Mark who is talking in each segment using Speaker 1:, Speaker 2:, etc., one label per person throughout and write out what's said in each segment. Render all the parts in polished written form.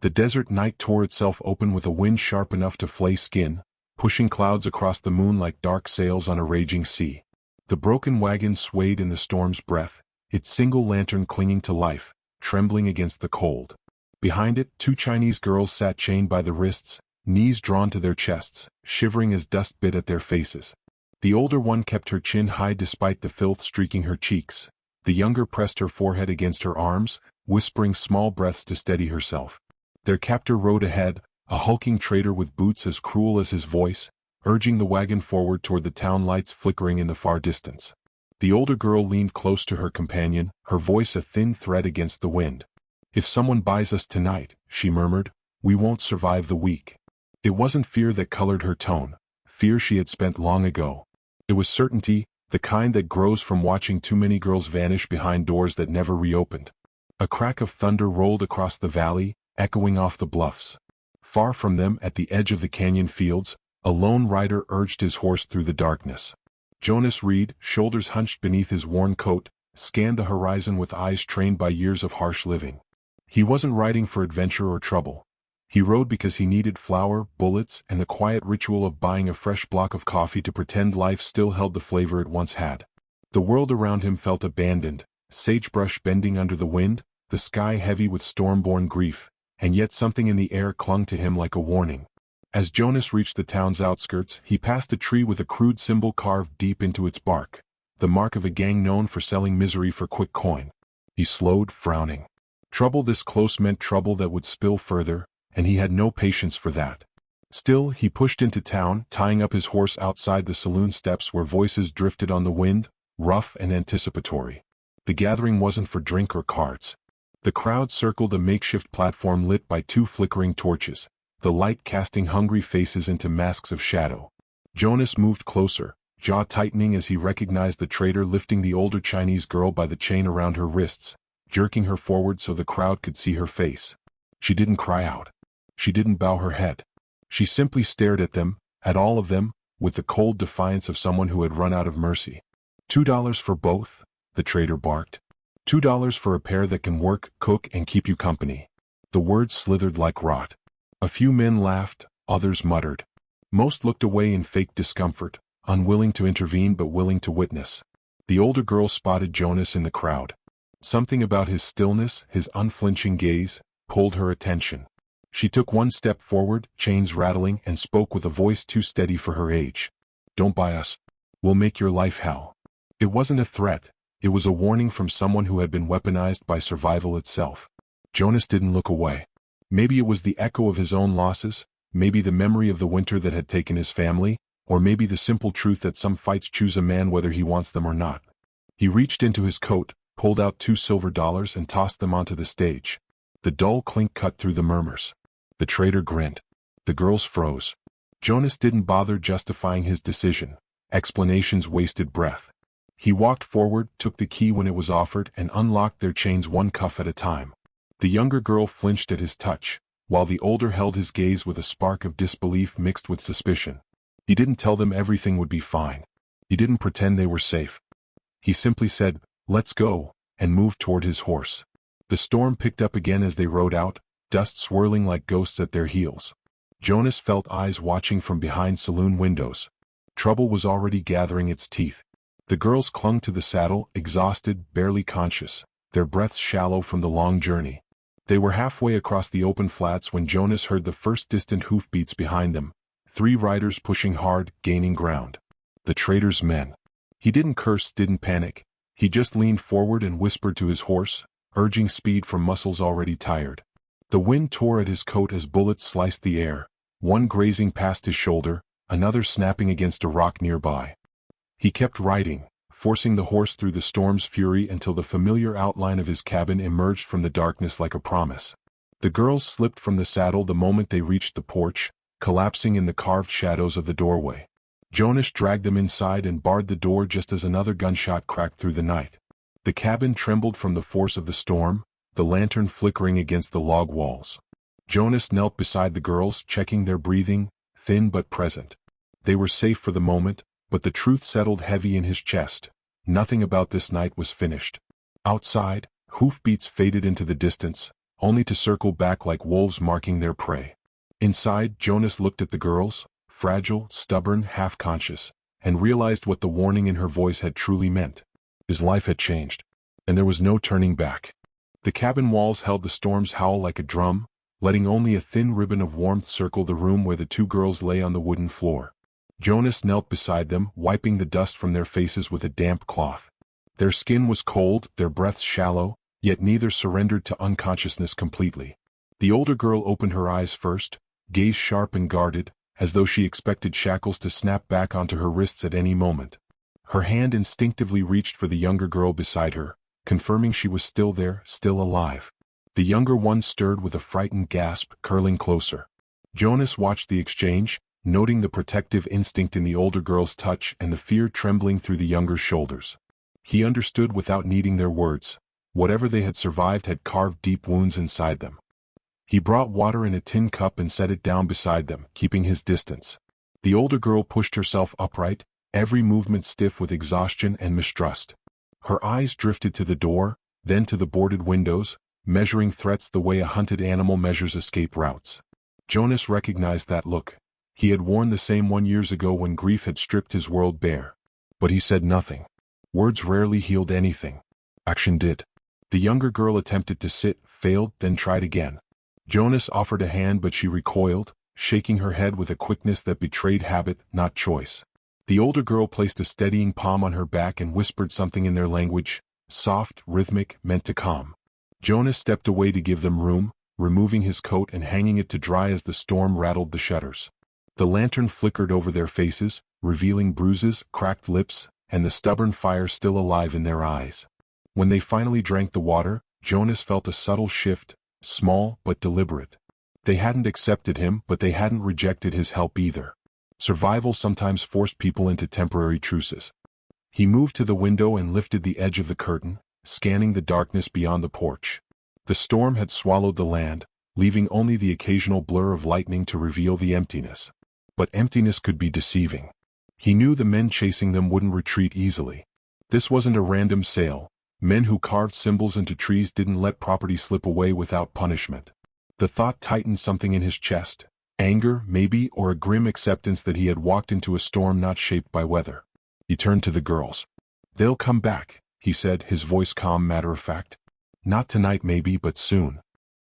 Speaker 1: The desert night tore itself open with a wind sharp enough to flay skin, pushing clouds across the moon like dark sails on a raging sea. The broken wagon swayed in the storm's breath, its single lantern clinging to life, trembling against the cold. Behind it, two Chinese girls sat chained by the wrists, knees drawn to their chests, shivering as dust bit at their faces. The older one kept her chin high despite the filth streaking her cheeks. The younger pressed her forehead against her arms, whispering small breaths to steady herself. Their captor rode ahead, a hulking trader with boots as cruel as his voice, urging the wagon forward toward the town lights flickering in the far distance. The older girl leaned close to her companion, her voice a thin thread against the wind. "If someone buys us tonight," she murmured, "we won't survive the week." It wasn't fear that colored her tone, fear she had spent long ago. It was certainty, the kind that grows from watching too many girls vanish behind doors that never reopened. A crack of thunder rolled across the valley, echoing off the bluffs. Far from them, at the edge of the canyon fields, a lone rider urged his horse through the darkness. Jonas Reed, shoulders hunched beneath his worn coat, scanned the horizon with eyes trained by years of harsh living. He wasn't riding for adventure or trouble. He rode because he needed flour, bullets, and the quiet ritual of buying a fresh block of coffee to pretend life still held the flavor it once had. The world around him felt abandoned, sagebrush bending under the wind, the sky heavy with storm-born grief, and yet something in the air clung to him like a warning. As Jonas reached the town's outskirts, he passed a tree with a crude symbol carved deep into its bark, the mark of a gang known for selling misery for quick coin. He slowed, frowning. Trouble this close meant trouble that would spill further, and he had no patience for that. Still, he pushed into town, tying up his horse outside the saloon steps where voices drifted on the wind, rough and anticipatory. The gathering wasn't for drink or cards. The crowd circled a makeshift platform lit by two flickering torches, the light casting hungry faces into masks of shadow. Jonas moved closer, jaw tightening as he recognized the trader lifting the older Chinese girl by the chain around her wrists, jerking her forward so the crowd could see her face. She didn't cry out. She didn't bow her head. She simply stared at them, at all of them, with the cold defiance of someone who had run out of mercy. $2 for both, the trader barked. $2 for a pair that can work, cook, and keep you company. The words slithered like rot. A few men laughed, others muttered. Most looked away in fake discomfort, unwilling to intervene but willing to witness. The older girl spotted Jonas in the crowd. Something about his stillness, his unflinching gaze, pulled her attention. She took one step forward, chains rattling, and spoke with a voice too steady for her age. "Don't buy us. We'll make your life hell." It wasn't a threat, it was a warning from someone who had been weaponized by survival itself. Jonas didn't look away. Maybe it was the echo of his own losses, maybe the memory of the winter that had taken his family, or maybe the simple truth that some fights choose a man whether he wants them or not. He reached into his coat, pulled out $2 silver and tossed them onto the stage. The dull clink cut through the murmurs. The trader grinned. The girls froze. Jonas didn't bother justifying his decision. Explanations wasted breath. He walked forward, took the key when it was offered, and unlocked their chains one cuff at a time. The younger girl flinched at his touch, while the older held his gaze with a spark of disbelief mixed with suspicion. He didn't tell them everything would be fine. He didn't pretend they were safe. He simply said, "Let's go," and moved toward his horse. The storm picked up again as they rode out, dust swirling like ghosts at their heels. Jonas felt eyes watching from behind saloon windows. Trouble was already gathering its teeth. The girls clung to the saddle, exhausted, barely conscious, their breaths shallow from the long journey. They were halfway across the open flats when Jonas heard the first distant hoofbeats behind them, 3 riders pushing hard, gaining ground. The trader's men. He didn't curse, didn't panic. He just leaned forward and whispered to his horse, urging speed from muscles already tired. The wind tore at his coat as bullets sliced the air, one grazing past his shoulder, another snapping against a rock nearby. He kept riding, forcing the horse through the storm's fury until the familiar outline of his cabin emerged from the darkness like a promise. The girls slipped from the saddle the moment they reached the porch, collapsing in the carved shadows of the doorway. Jonas dragged them inside and barred the door just as another gunshot cracked through the night. The cabin trembled from the force of the storm, the lantern flickering against the log walls. Jonas knelt beside the girls, checking their breathing, thin but present. They were safe for the moment, but the truth settled heavy in his chest. Nothing about this night was finished. Outside, hoofbeats faded into the distance, only to circle back like wolves marking their prey. Inside, Jonas looked at the girls, fragile, stubborn, half-conscious, and realized what the warning in her voice had truly meant. His life had changed, and there was no turning back. The cabin walls held the storm's howl like a drum, letting only a thin ribbon of warmth circle the room where the two girls lay on the wooden floor. Jonas knelt beside them, wiping the dust from their faces with a damp cloth. Their skin was cold, their breaths shallow, yet neither surrendered to unconsciousness completely. The older girl opened her eyes first, gaze sharp and guarded, as though she expected shackles to snap back onto her wrists at any moment. Her hand instinctively reached for the younger girl beside her, confirming she was still there, still alive. The younger one stirred with a frightened gasp, curling closer. Jonas watched the exchange, noting the protective instinct in the older girl's touch and the fear trembling through the younger shoulders. He understood without needing their words. Whatever they had survived had carved deep wounds inside them. He brought water in a tin cup and set it down beside them, keeping his distance. The older girl pushed herself upright, every movement stiff with exhaustion and mistrust. Her eyes drifted to the door, then to the boarded windows, measuring threats the way a hunted animal measures escape routes. Jonas recognized that look. He had worn the same one years ago when grief had stripped his world bare. But he said nothing. Words rarely healed anything. Action did. The younger girl attempted to sit, failed, then tried again. Jonas offered a hand but she recoiled, shaking her head with a quickness that betrayed habit, not choice. The older girl placed a steadying palm on her back and whispered something in their language, soft, rhythmic, meant to calm. Jonas stepped away to give them room, removing his coat and hanging it to dry as the storm rattled the shutters. The lantern flickered over their faces, revealing bruises, cracked lips, and the stubborn fire still alive in their eyes. When they finally drank the water, Jonas felt a subtle shift, small but deliberate. They hadn't accepted him, but they hadn't rejected his help either. Survival sometimes forced people into temporary truces. He moved to the window and lifted the edge of the curtain, scanning the darkness beyond the porch. The storm had swallowed the land, leaving only the occasional blur of lightning to reveal the emptiness. But emptiness could be deceiving. He knew the men chasing them wouldn't retreat easily. This wasn't a random sale. Men who carved symbols into trees didn't let property slip away without punishment. The thought tightened something in his chest. Anger, maybe, or a grim acceptance that he had walked into a storm not shaped by weather. He turned to the girls. "They'll come back," he said, his voice calm, matter-of-fact. "Not tonight maybe, but soon."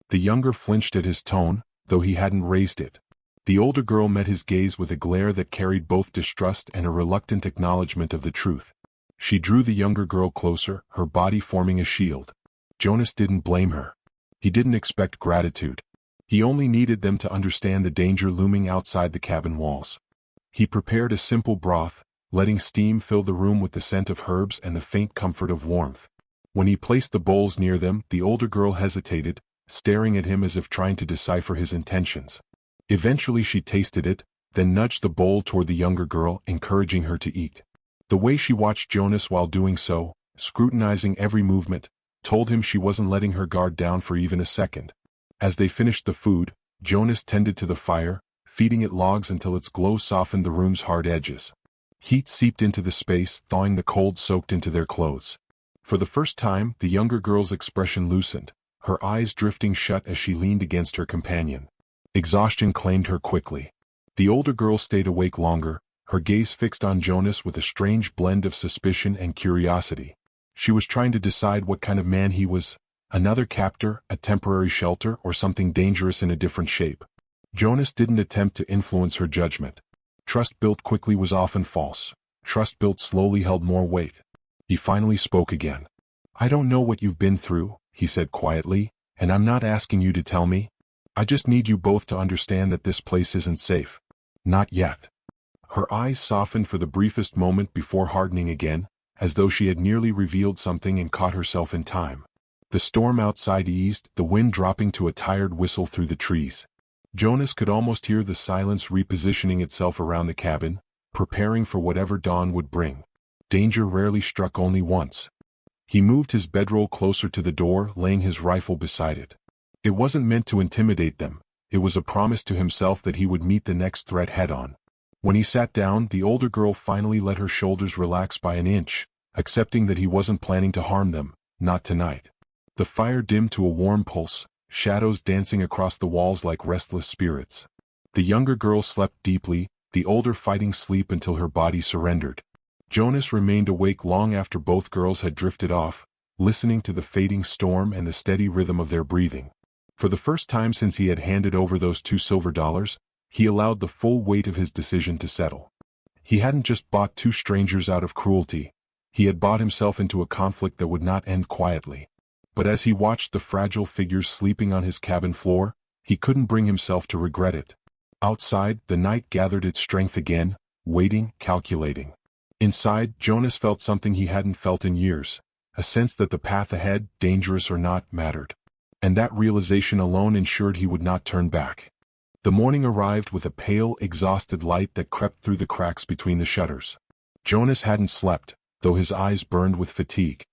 Speaker 1: The younger flinched at his tone, though he hadn't raised it. The older girl met his gaze with a glare that carried both distrust and a reluctant acknowledgement of the truth. She drew the younger girl closer, her body forming a shield. Jonas didn't blame her. He didn't expect gratitude. He only needed them to understand the danger looming outside the cabin walls. He prepared a simple broth, letting steam fill the room with the scent of herbs and the faint comfort of warmth. When he placed the bowls near them, the older girl hesitated, staring at him as if trying to decipher his intentions. Eventually she tasted it, then nudged the bowl toward the younger girl, encouraging her to eat. The way she watched Jonas while doing so, scrutinizing every movement, told him she wasn't letting her guard down for even a second. As they finished the food, Jonas tended to the fire, feeding it logs until its glow softened the room's hard edges. Heat seeped into the space, thawing the cold soaked into their clothes. For the first time, the younger girl's expression loosened, her eyes drifting shut as she leaned against her companion. Exhaustion claimed her quickly. The older girl stayed awake longer, her gaze fixed on Jonas with a strange blend of suspicion and curiosity. She was trying to decide what kind of man he was, another captor, a temporary shelter, or something dangerous in a different shape. Jonas didn't attempt to influence her judgment. Trust built quickly was often false. Trust built slowly held more weight. He finally spoke again. "I don't know what you've been through," he said quietly, "and I'm not asking you to tell me. I just need you both to understand that this place isn't safe. Not yet." Her eyes softened for the briefest moment before hardening again, as though she had nearly revealed something and caught herself in time. The storm outside eased, the wind dropping to a tired whistle through the trees. Jonas could almost hear the silence repositioning itself around the cabin, preparing for whatever dawn would bring. Danger rarely struck only once. He moved his bedroll closer to the door, laying his rifle beside it. It wasn't meant to intimidate them. It was a promise to himself that he would meet the next threat head-on. When he sat down, the older girl finally let her shoulders relax by an inch, accepting that he wasn't planning to harm them, not tonight. The fire dimmed to a warm pulse, shadows dancing across the walls like restless spirits. The younger girl slept deeply, the older fighting sleep until her body surrendered. Jonas remained awake long after both girls had drifted off, listening to the fading storm and the steady rhythm of their breathing. For the first time since he had handed over those $2 silver, he allowed the full weight of his decision to settle. He hadn't just bought two strangers out of cruelty. He had bought himself into a conflict that would not end quietly. But as he watched the fragile figures sleeping on his cabin floor, he couldn't bring himself to regret it. Outside, the night gathered its strength again, waiting, calculating. Inside, Jonas felt something he hadn't felt in years, a sense that the path ahead, dangerous or not, mattered. And that realization alone ensured he would not turn back. The morning arrived with a pale, exhausted light that crept through the cracks between the shutters. Jonas hadn't slept, though his eyes burned with fatigue.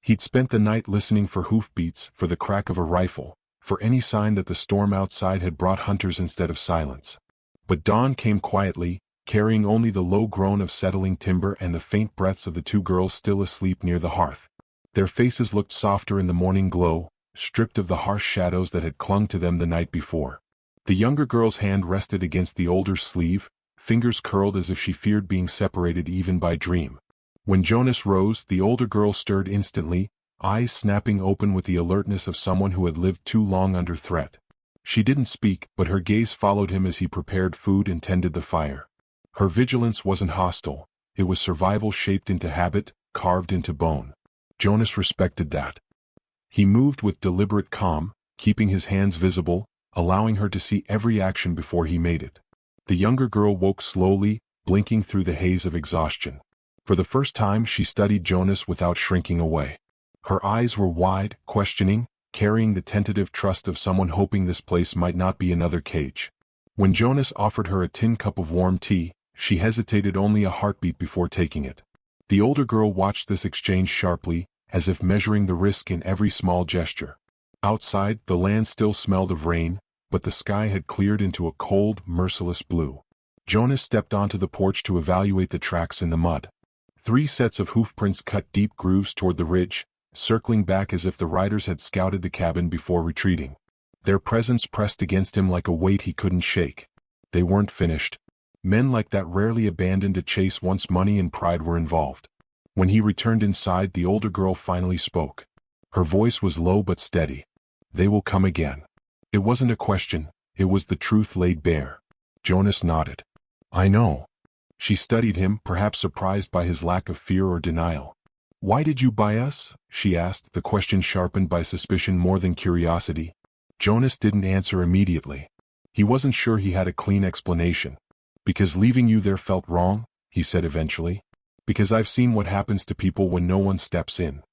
Speaker 1: He'd spent the night listening for hoofbeats, for the crack of a rifle, for any sign that the storm outside had brought hunters instead of silence. But dawn came quietly, carrying only the low groan of settling timber and the faint breaths of the two girls still asleep near the hearth. Their faces looked softer in the morning glow, stripped of the harsh shadows that had clung to them the night before. The younger girl's hand rested against the older's sleeve, fingers curled as if she feared being separated even by dream. When Jonas rose, the older girl stirred instantly, eyes snapping open with the alertness of someone who had lived too long under threat. She didn't speak, but her gaze followed him as he prepared food and tended the fire. Her vigilance wasn't hostile, it was survival shaped into habit, carved into bone. Jonas respected that. He moved with deliberate calm, keeping his hands visible, allowing her to see every action before he made it. The younger girl woke slowly, blinking through the haze of exhaustion. For the first time she studied Jonas without shrinking away. Her eyes were wide, questioning, carrying the tentative trust of someone hoping this place might not be another cage. When Jonas offered her a tin cup of warm tea, she hesitated only a heartbeat before taking it. The older girl watched this exchange sharply, as if measuring the risk in every small gesture. Outside, the land still smelled of rain, but the sky had cleared into a cold, merciless blue. Jonas stepped onto the porch to evaluate the tracks in the mud. 3 sets of hoofprints cut deep grooves toward the ridge, circling back as if the riders had scouted the cabin before retreating. Their presence pressed against him like a weight he couldn't shake. They weren't finished. Men like that rarely abandoned a chase once money and pride were involved. When he returned inside, the older girl finally spoke. Her voice was low but steady. "They will come again." It wasn't a question, it was the truth laid bare. Jonas nodded. "I know." She studied him, perhaps surprised by his lack of fear or denial. "Why did you buy us?" she asked, the question sharpened by suspicion more than curiosity. Jonas didn't answer immediately. He wasn't sure he had a clean explanation. "Because leaving you there felt wrong," he said eventually. "Because I've seen what happens to people when no one steps in."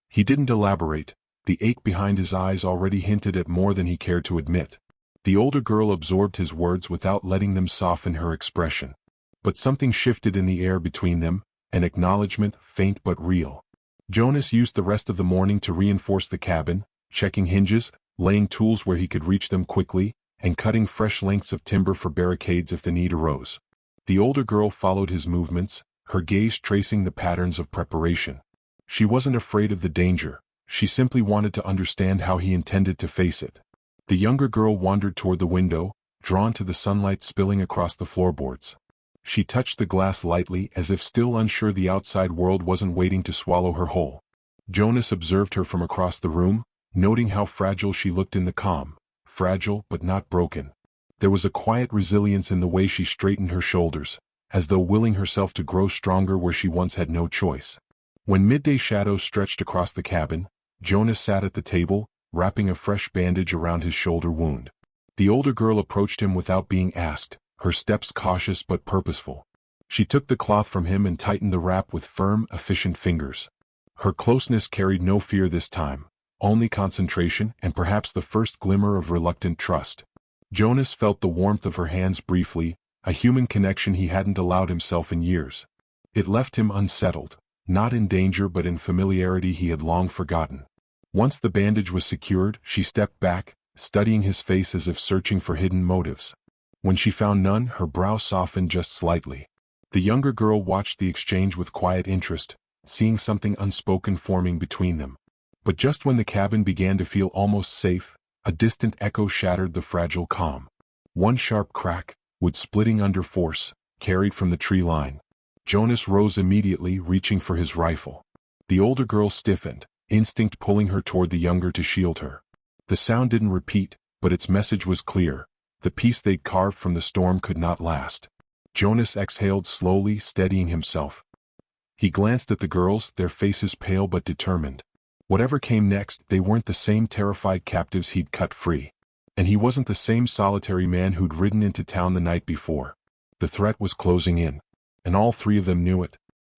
Speaker 1: He didn't elaborate. The ache behind his eyes already hinted at more than he cared to admit. The older girl absorbed his words without letting them soften her expression. But something shifted in the air between them, an acknowledgement, faint but real. Jonas used the rest of the morning to reinforce the cabin, checking hinges, laying tools where he could reach them quickly, and cutting fresh lengths of timber for barricades if the need arose. The older girl followed his movements, her gaze tracing the patterns of preparation. She wasn't afraid of the danger, she simply wanted to understand how he intended to face it. The younger girl wandered toward the window, drawn to the sunlight spilling across the floorboards. She touched the glass lightly as if still unsure the outside world wasn't waiting to swallow her whole. Jonas observed her from across the room, noting how fragile she looked in the calm. Fragile but not broken. There was a quiet resilience in the way she straightened her shoulders, as though willing herself to grow stronger where she once had no choice. When midday shadows stretched across the cabin, Jonas sat at the table, wrapping a fresh bandage around his shoulder wound. The older girl approached him without being asked, her steps cautious but purposeful. She took the cloth from him and tightened the wrap with firm, efficient fingers. Her closeness carried no fear this time, only concentration and perhaps the first glimmer of reluctant trust. Jonas felt the warmth of her hands briefly, a human connection he hadn't allowed himself in years. It left him unsettled, not in danger but in familiarity he had long forgotten. Once the bandage was secured, she stepped back, studying his face as if searching for hidden motives. When she found none, her brow softened just slightly. The younger girl watched the exchange with quiet interest, seeing something unspoken forming between them. But just when the cabin began to feel almost safe, A distant echo shattered the fragile calm. One sharp crack, wood splitting under force, carried from the tree line. Jonas rose immediately, reaching for his rifle. The older girl stiffened, instinct pulling her toward the younger to shield her. The sound didn't repeat, but its message was clear. The peace they'd carved from the storm could not last. Jonas exhaled slowly, steadying himself. He glanced at the girls, their faces pale but determined. Whatever came next, they weren't the same terrified captives he'd cut free. And he wasn't the same solitary man who'd ridden into town the night before. The threat was closing in. And all three of them knew it.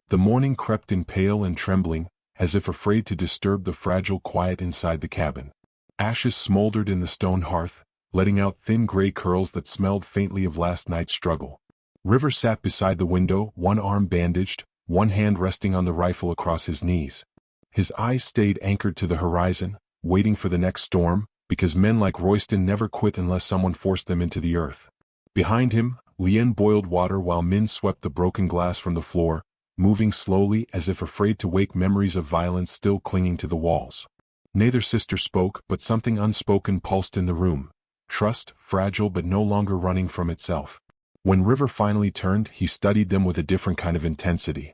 Speaker 1: The morning crept in pale and trembling, as if afraid to disturb the fragile quiet inside the cabin. Ashes smoldered in the stone hearth, letting out thin gray curls that smelled faintly of last night's struggle. River sat beside the window, one arm bandaged, one hand resting on the rifle across his knees. His eyes stayed anchored to the horizon, waiting for the next storm, because men like Royston never quit unless someone forced them into the earth. Behind him, Lien boiled water while Min swept the broken glass from the floor, moving slowly as if afraid to wake memories of violence still clinging to the walls. Neither sister spoke, but something unspoken pulsed in the room. Trust, fragile but no longer running from itself. When River finally turned, he studied them with a different kind of intensity.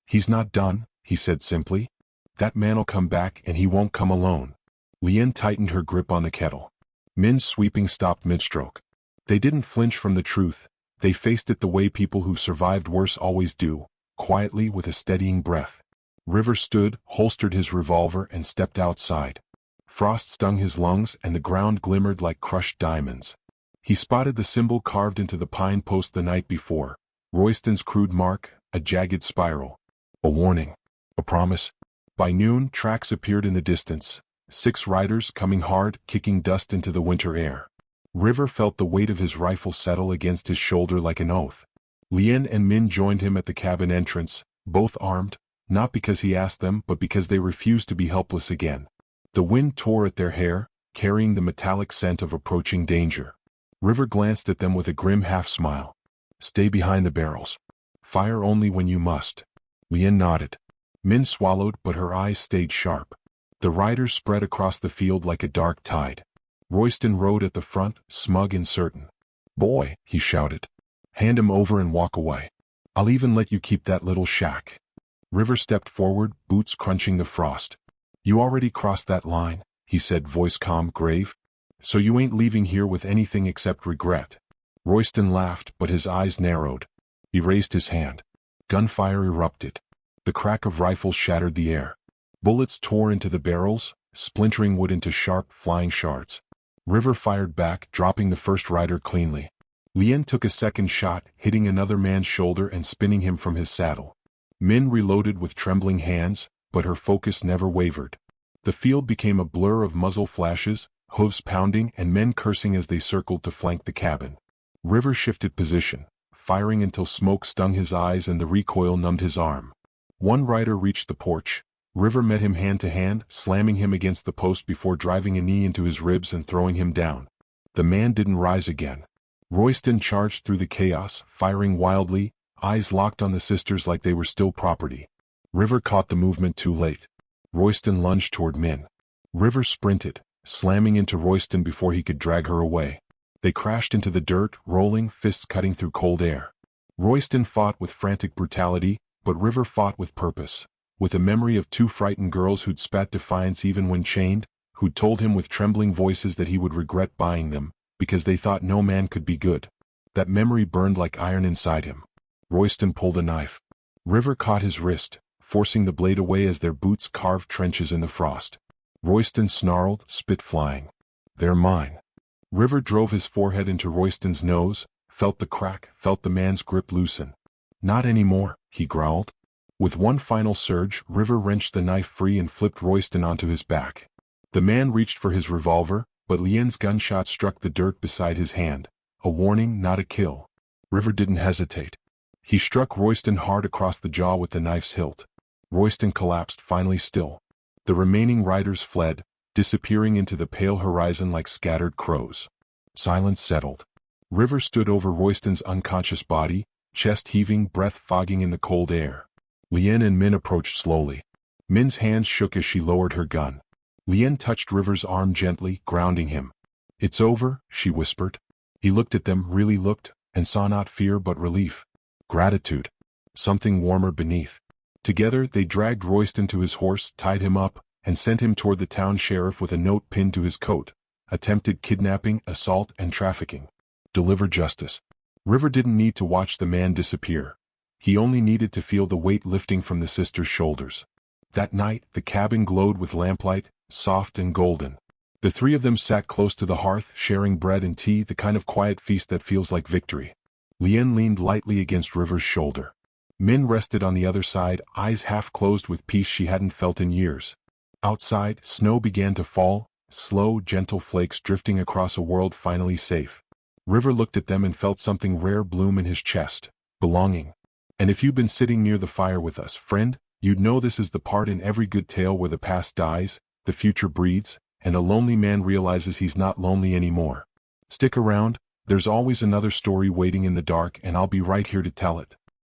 Speaker 1: "He's not done," he said simply. "That man'll come back and he won't come alone." Lien tightened her grip on the kettle. Min's sweeping stopped mid-stroke. They didn't flinch from the truth. They faced it the way people who've survived worse always do, quietly with a steadying breath. River stood, holstered his revolver and stepped outside. Frost stung his lungs and the ground glimmered like crushed diamonds. He spotted the symbol carved into the pine post the night before, Royston's crude mark, a jagged spiral. A warning. A promise. By noon, tracks appeared in the distance. 6 riders coming hard, kicking dust into the winter air. River felt the weight of his rifle settle against his shoulder like an oath. Lien and Min joined him at the cabin entrance, both armed, not because he asked them but because they refused to be helpless again. The wind tore at their hair, carrying the metallic scent of approaching danger. River glanced at them with a grim half-smile. "Stay behind the barrels. Fire only when you must." Lien nodded. Min swallowed, but her eyes stayed sharp. The riders spread across the field like a dark tide. Royston rode at the front, smug and certain. "Boy," he shouted. "Hand him over and walk away. I'll even let you keep that little shack." River stepped forward, boots crunching the frost. "You already crossed that line," he said, voice calm, grave. "So you ain't leaving here with anything except regret." Royston laughed, but his eyes narrowed. He raised his hand. Gunfire erupted. The crack of rifles shattered the air. Bullets tore into the barrels, splintering wood into sharp, flying shards. River fired back, dropping the first rider cleanly. Lien took a second shot, hitting another man's shoulder and spinning him from his saddle. Min reloaded with trembling hands, but her focus never wavered. The field became a blur of muzzle flashes, hooves pounding and men cursing as they circled to flank the cabin. River shifted position, firing until smoke stung his eyes and the recoil numbed his arm. One rider reached the porch. River met him hand to hand, slamming him against the post before driving a knee into his ribs and throwing him down. The man didn't rise again. Royston charged through the chaos, firing wildly, eyes locked on the sisters like they were still property. River caught the movement too late. Royston lunged toward Min. River sprinted, slamming into Royston before he could drag her away. They crashed into the dirt, rolling, fists cutting through cold air. Royston fought with frantic brutality, but River fought with purpose. With a memory of 2 frightened girls who'd spat defiance even when chained, who'd told him with trembling voices that he would regret buying them, because they thought no man could be good. That memory burned like iron inside him. Royston pulled a knife. River caught his wrist, forcing the blade away as their boots carved trenches in the frost. Royston snarled, spit flying. "They're mine." River drove his forehead into Royston's nose, felt the crack, felt the man's grip loosen. "Not anymore," he growled. With one final surge, River wrenched the knife free and flipped Royston onto his back. The man reached for his revolver, but Lien's gunshot struck the dirt beside his hand. A warning, not a kill. River didn't hesitate. He struck Royston hard across the jaw with the knife's hilt. Royston collapsed, finally still. The remaining riders fled, disappearing into the pale horizon like scattered crows. Silence settled. River stood over Royston's unconscious body, chest heaving, breath fogging in the cold air. Lien and Min approached slowly. Min's hands shook as she lowered her gun. Lien touched River's arm gently, grounding him. "It's over," she whispered. He looked at them, really looked, and saw not fear but relief. Gratitude. Something warmer beneath. Together they dragged Royston to his horse, tied him up, and sent him toward the town sheriff with a note pinned to his coat. Attempted kidnapping, assault, and trafficking. Deliver justice. River didn't need to watch the man disappear. He only needed to feel the weight lifting from the sister's shoulders. That night, the cabin glowed with lamplight, soft and golden. The three of them sat close to the hearth, sharing bread and tea, the kind of quiet feast that feels like victory. Lien leaned lightly against River's shoulder. Min rested on the other side, eyes half closed with peace she hadn't felt in years. Outside, snow began to fall, slow, gentle flakes drifting across a world finally safe. River looked at them and felt something rare bloom in his chest. Belonging. And if you've been sitting near the fire with us, friend, you'd know this is the part in every good tale where the past dies, the future breathes, and a lonely man realizes he's not lonely anymore. Stick around, there's always another story waiting in the dark, and I'll be right here to tell it.